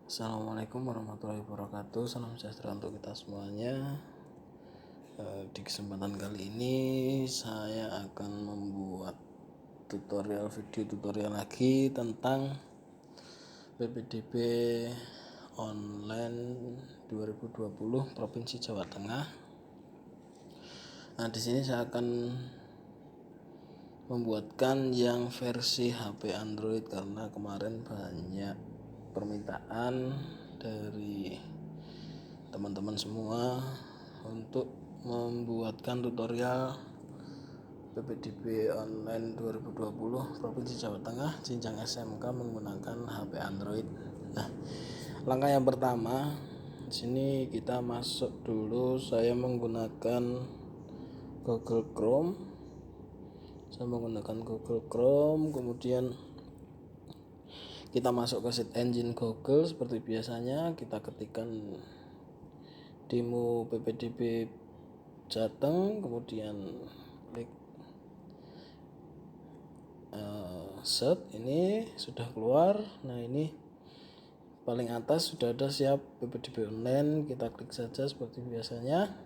Assalamualaikum warahmatullahi wabarakatuh. Salam sejahtera untuk kita semuanya. Di kesempatan kali ini saya akan membuat video tutorial lagi tentang PPDB online 2020 Provinsi Jawa Tengah. Nah, di sini saya akan membuatkan yang versi HP Android karena kemarin banyak permintaan dari teman-teman semua untuk membuatkan tutorial PPDB online 2020 Provinsi Jawa Tengah jenjang SMK menggunakan HP Android. Nah, langkah yang pertama di sini kita masuk dulu. Saya menggunakan Google Chrome. Kemudian kita masuk ke search engine Google seperti biasanya, kita ketikkan demo PPDB Jateng, kemudian klik search. Ini sudah keluar. Nah, ini paling atas sudah ada siap PPDB online, kita klik saja seperti biasanya.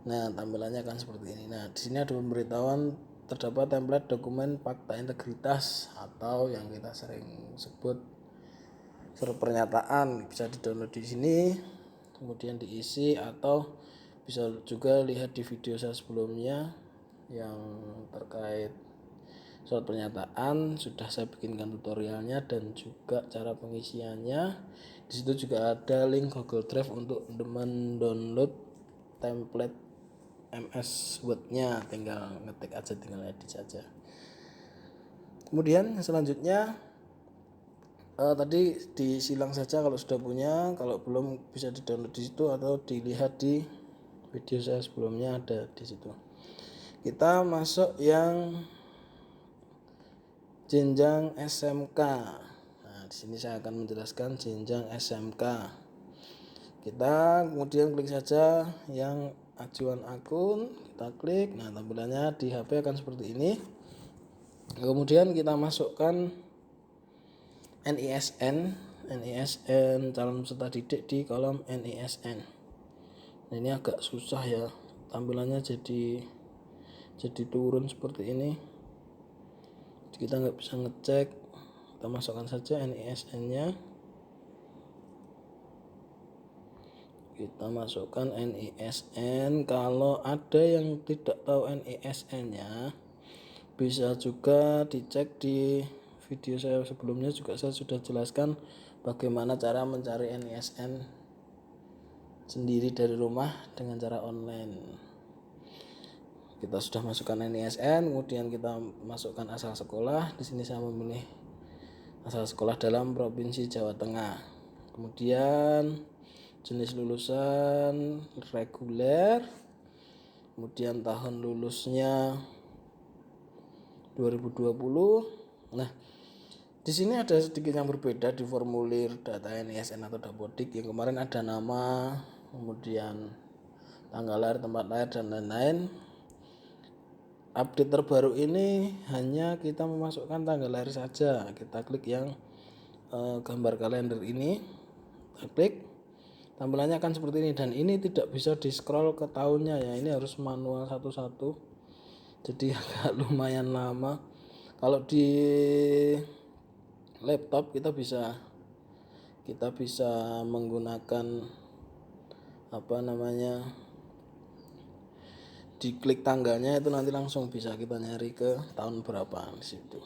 Nah, tampilannya akan seperti ini. Nah, di sini ada pemberitahuan terdapat template dokumen fakta integritas atau yang kita sering sebut surat pernyataan, bisa di-download di sini, kemudian diisi, atau bisa juga lihat di video saya sebelumnya yang terkait surat pernyataan, sudah saya bikinkan tutorialnya dan juga cara pengisiannya. Di situ juga ada link Google Drive untuk mendownload template MS Word-nya, tinggal ngetik aja, tinggal edit saja. Kemudian selanjutnya tadi disilang saja kalau sudah punya, kalau belum bisa di-download di situ atau dilihat di video saya sebelumnya, ada di situ. Kita masuk yang jenjang SMK. Nah, di sini saya akan menjelaskan jenjang SMK. Kita kemudian klik saja yang ajuan akun, kita klik. Nah, tampilannya di HP akan seperti ini. Kemudian kita masukkan NISN calon peserta didik di kolom NISN. Nah, ini agak susah ya, tampilannya jadi turun seperti ini. Kita nggak bisa ngecek. Kita masukkan saja NISN-nya. Kita masukkan NISN. Kalau ada yang tidak tahu NISN-nya, bisa juga dicek di video saya sebelumnya, juga saya sudah jelaskan bagaimana cara mencari NISN sendiri dari rumah dengan cara online. Kita sudah masukkan NISN, kemudian kita masukkan asal sekolah. Di sini saya memilih asal sekolah dalam Provinsi Jawa Tengah. Kemudian jenis lulusan reguler, kemudian tahun lulusnya 2020. Nah, di sini ada sedikit yang berbeda di formulir data NISN atau Dapodik. Yang kemarin ada nama, kemudian tanggal lahir, tempat lahir, dan lain-lain. Update terbaru ini hanya kita memasukkan tanggal lahir saja. Kita klik yang gambar kalender ini, kita klik. Tampilannya akan seperti ini, dan ini tidak bisa di scroll ke tahunnya ya, ini harus manual satu-satu, jadi agak lumayan lama. Kalau di laptop kita bisa menggunakan diklik tanggalnya, itu nanti langsung bisa kita nyari ke tahun berapa di situ.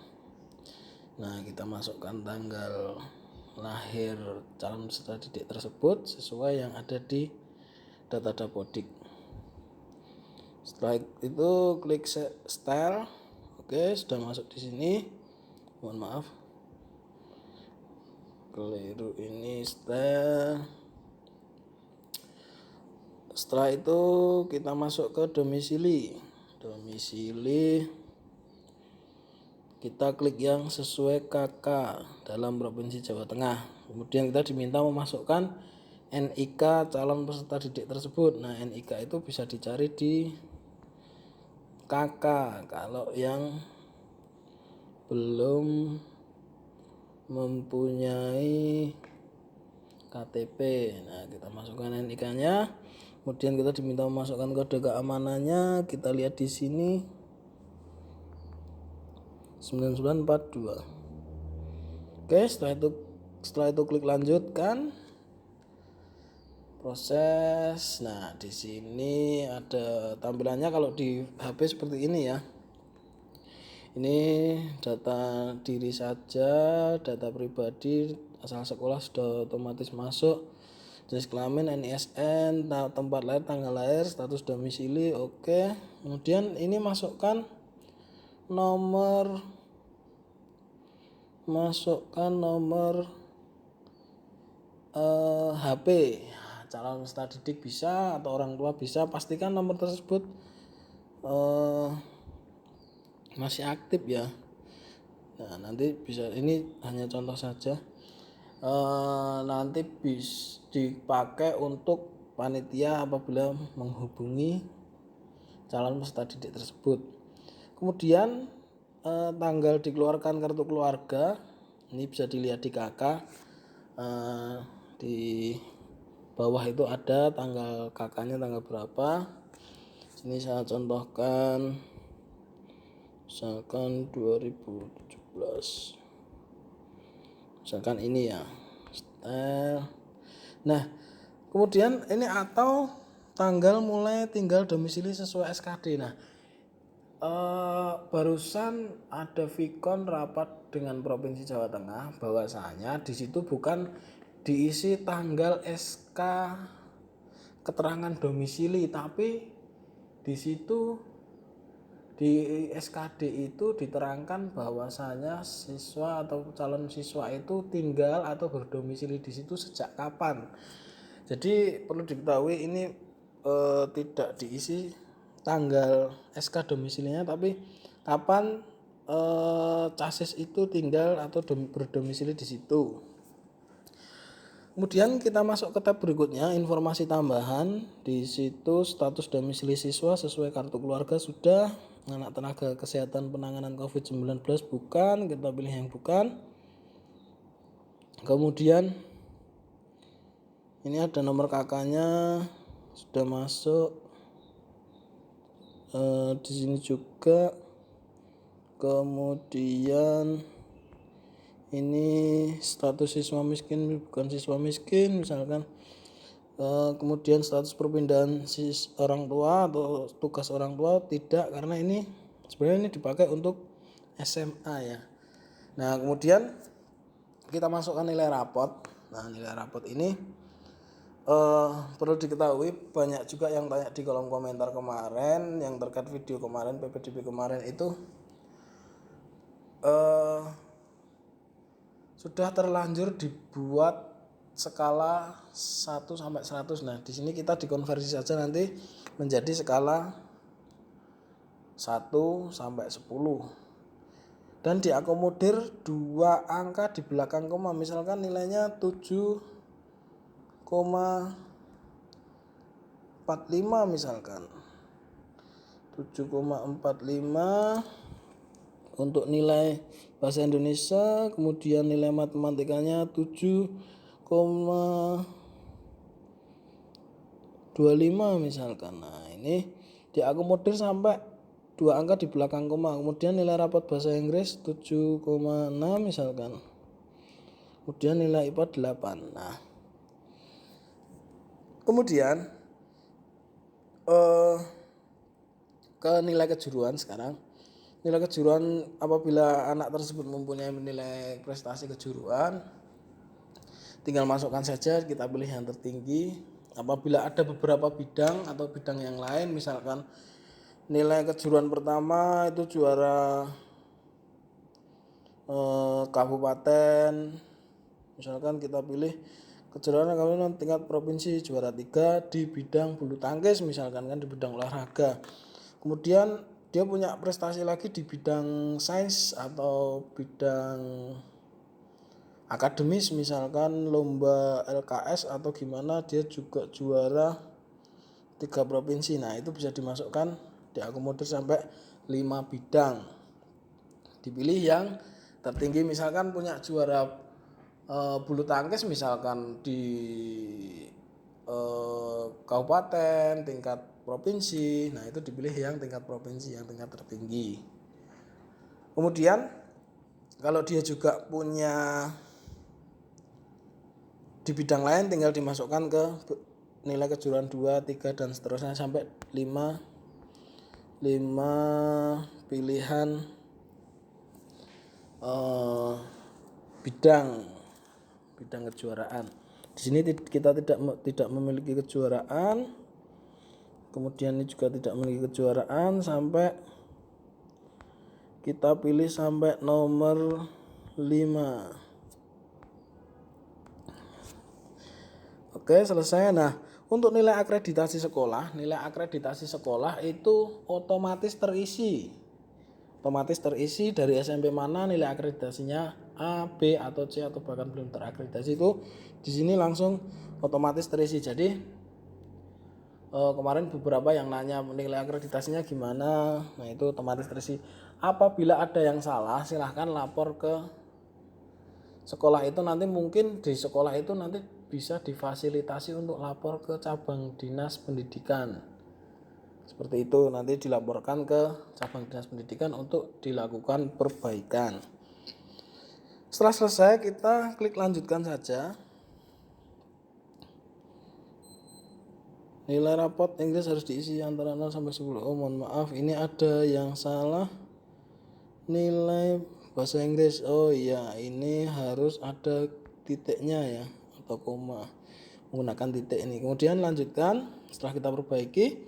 Nah, kita masukkan tanggal lahir calon peserta didik tersebut sesuai yang ada di data Dapodik. Setelah itu klik style. Oke, sudah masuk di sini. Mohon maaf, keliru ini style. Setelah itu kita masuk ke domisili. Kita klik yang sesuai KK dalam Provinsi Jawa Tengah. Kemudian kita diminta memasukkan NIK calon peserta didik tersebut. Nah, NIK itu bisa dicari di KK. Kalau yang belum mempunyai KTP. Nah, kita masukkan NIK-nya. Kemudian kita diminta memasukkan kode keamanannya. Kita lihat di sini 9942. Oke, setelah itu klik lanjutkan proses. Nah, di sini ada tampilannya kalau di HP seperti ini ya. Ini data diri saja, data pribadi, asal sekolah sudah otomatis masuk, jenis kelamin, NISN, tempat lahir, tanggal lahir, status domisili, oke. Kemudian ini masukkan nomor HP calon peserta didik bisa atau orang tua bisa. Pastikan nomor tersebut masih aktif ya. Nah, nanti bisa, ini hanya contoh saja, nanti bisa dipakai untuk panitia apabila menghubungi calon peserta didik tersebut. Kemudian tanggal dikeluarkan kartu keluarga ini bisa dilihat di KK, di bawah itu ada tanggal KK-nya tanggal berapa. Sini saya contohkan misalkan 2017, misalkan ini ya. Nah, kemudian ini atau tanggal mulai tinggal domisili sesuai SKD. Nah, barusan ada Vikon rapat dengan Provinsi Jawa Tengah, bahwasanya di situ bukan diisi tanggal SK keterangan domisili, tapi di situ di SKD itu diterangkan bahwasanya siswa atau calon siswa itu tinggal atau berdomisili di situ sejak kapan. Jadi perlu diketahui ini tidak diisi tanggal SK domisilinya, tapi kapan casis itu tinggal atau berdomisili di situ. Kemudian kita masuk ke tab berikutnya, informasi tambahan. Di situ status domisili siswa sesuai kartu keluarga sudah, anak tenaga kesehatan penanganan COVID-19 bukan, kita pilih yang bukan. Kemudian ini ada nomor KK-nya sudah masuk, di sini juga. Kemudian ini status siswa miskin bukan siswa miskin misalkan. Kemudian status perpindahan orang tua atau tugas orang tua tidak, karena ini sebenarnya ini dipakai untuk SMA ya. Nah, kemudian kita masukkan nilai rapot. Nah, nilai rapot ini perlu diketahui, banyak juga yang tanya di kolom komentar kemarin yang terkait video kemarin, PPDB kemarin itu sudah terlanjur dibuat skala 1 sampai 100. Nah, di sini kita dikonversi saja nanti menjadi skala 1 sampai 10. Dan diakomodir 2 angka di belakang koma. Misalkan nilainya 7,45 misalkan. 7,45 untuk nilai bahasa Indonesia, kemudian nilai matematikanya 7,25 misalkan. Nah, ini diakomodir sampai 2 angka di belakang koma. Kemudian nilai rapot bahasa Inggris 7,6 misalkan. Kemudian nilai IPA 8. Nah, kemudian ke nilai kejuruan sekarang. Nilai kejuruan apabila anak tersebut mempunyai nilai prestasi kejuruan, tinggal masukkan saja, kita pilih yang tertinggi. Apabila ada beberapa bidang atau bidang yang lain, misalkan nilai kejuruan pertama itu juara kabupaten, misalkan kita pilih kejuaraan kabupaten tingkat provinsi juara 3 di bidang bulu tangkis misalkan, kan di bidang olahraga. Kemudian dia punya prestasi lagi di bidang sains atau bidang akademis, misalkan lomba LKS atau gimana, dia juga juara 3 provinsi. Nah, itu bisa dimasukkan, diakomodir sampai 5 bidang. Dipilih yang tertinggi, misalkan punya juara bulu tangkis misalkan di kabupaten, tingkat provinsi, nah itu dipilih yang tingkat provinsi, yang tingkat tertinggi. Kemudian kalau dia juga punya di bidang lain, tinggal dimasukkan ke nilai kejuaraan 2, 3 dan seterusnya sampai 5 pilihan bidang kejuaraan. Di sini kita tidak memiliki kejuaraan, kemudian ini juga tidak memiliki kejuaraan sampai kita pilih sampai nomor 5. Oke, selesai. Nah, untuk nilai akreditasi sekolah itu otomatis terisi dari SMP mana nilai akreditasinya A, B atau C atau bahkan belum terakreditasi, itu di sini langsung otomatis terisi. Jadi kemarin beberapa yang nanya nilai akreditasinya gimana, nah itu otomatis terisi. Apabila ada yang salah, silahkan lapor ke sekolah itu. Nanti mungkin di sekolah itu nanti bisa difasilitasi untuk lapor ke cabang dinas pendidikan. Seperti itu, nanti dilaporkan ke cabang dinas pendidikan untuk dilakukan perbaikan. Setelah selesai, kita klik lanjutkan saja. Nilai rapot Inggris harus diisi antara 0 sampai 10. Oh, mohon maaf, ini ada yang salah. Nilai bahasa Inggris, oh iya, ini harus ada titiknya ya, atau koma, menggunakan titik ini. Kemudian lanjutkan. Setelah kita perbaiki,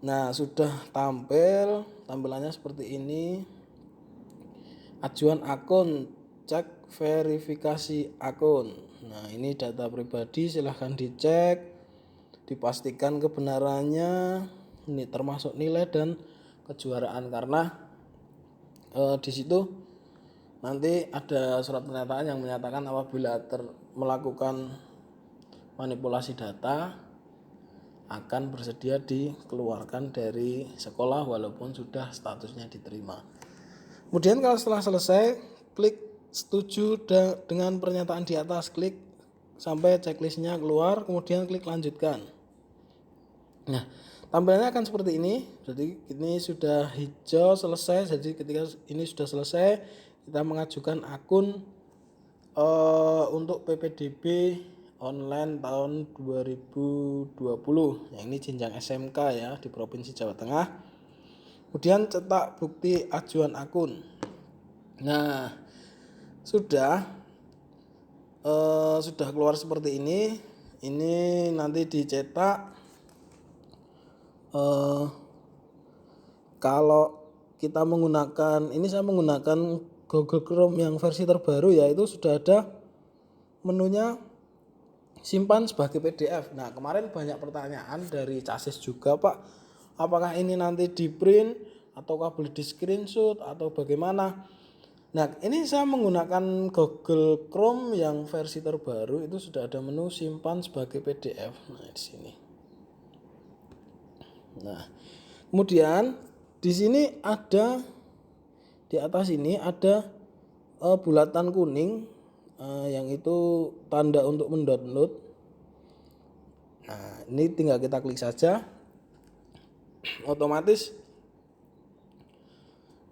nah sudah tampilannya seperti ini. Ajuan akun, cek verifikasi akun. Nah ini data pribadi, silahkan dicek, dipastikan kebenarannya. Ini termasuk nilai dan kejuaraan, karena di situ nanti ada surat pernyataan yang menyatakan apabila melakukan manipulasi data akan bersedia dikeluarkan dari sekolah walaupun sudah statusnya diterima. Kemudian kalau setelah selesai, klik setuju dengan pernyataan di atas, klik sampai checklistnya keluar, kemudian klik lanjutkan. Nah, tampilannya akan seperti ini. Jadi ini sudah hijau selesai. Jadi ketika ini sudah selesai, kita mengajukan akun untuk PPDB online tahun 2020. Yang ini jenjang SMK ya, di Provinsi Jawa Tengah. Kemudian cetak bukti ajuan akun. Nah, sudah keluar seperti ini. Ini nanti dicetak. Kalau kita menggunakan, ini saya menggunakan Google Chrome yang versi terbaru ya, itu sudah ada menunya simpan sebagai PDF. Nah kemarin banyak pertanyaan dari CASIS juga, Pak, apakah ini nanti di print ataukah boleh di screenshot atau bagaimana. Nah ini saya menggunakan Google Chrome yang versi terbaru, itu sudah ada menu simpan sebagai PDF. Nah di sini. Nah kemudian di sini ada, di atas ini ada bulatan kuning, yang itu tanda untuk mendownload. Nah ini tinggal kita klik saja, otomatis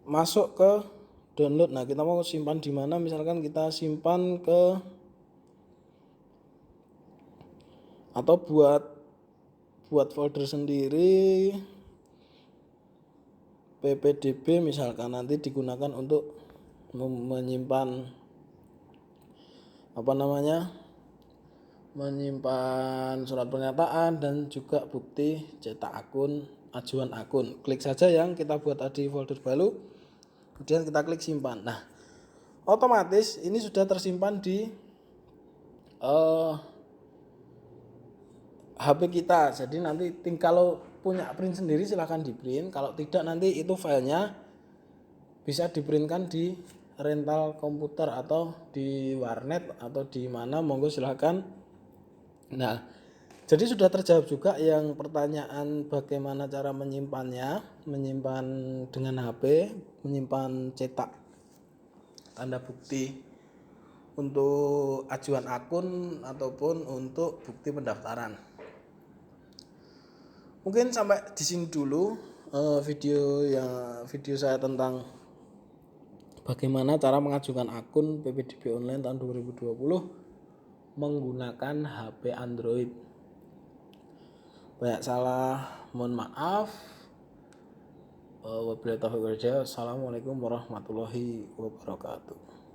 masuk ke download. Nah kita mau simpan di mana, misalkan kita simpan ke, atau buat folder sendiri PPDB misalkan, nanti digunakan untuk menyimpan menyimpan surat pernyataan dan juga bukti cetak akun, ajuan akun. Klik saja yang kita buat tadi folder baru, kemudian kita klik simpan. Nah otomatis ini sudah tersimpan di HP kita. Jadi nanti kalau punya print sendiri silahkan di print, kalau tidak nanti itu filenya bisa diprintkan di rental komputer atau di warnet atau di mana, monggo silahkan. Nah jadi sudah terjawab juga yang pertanyaan bagaimana cara menyimpannya, menyimpan dengan HP, menyimpan cetak tanda bukti untuk ajuan akun ataupun untuk bukti pendaftaran. Mungkin sampai di sini dulu video saya tentang bagaimana cara mengajukan akun PPDB online tahun 2020 menggunakan HP Android. Banyak salah, mohon maaf. Wabillahi taufiq wal hidayah. Assalamualaikum warahmatullahi wabarakatuh.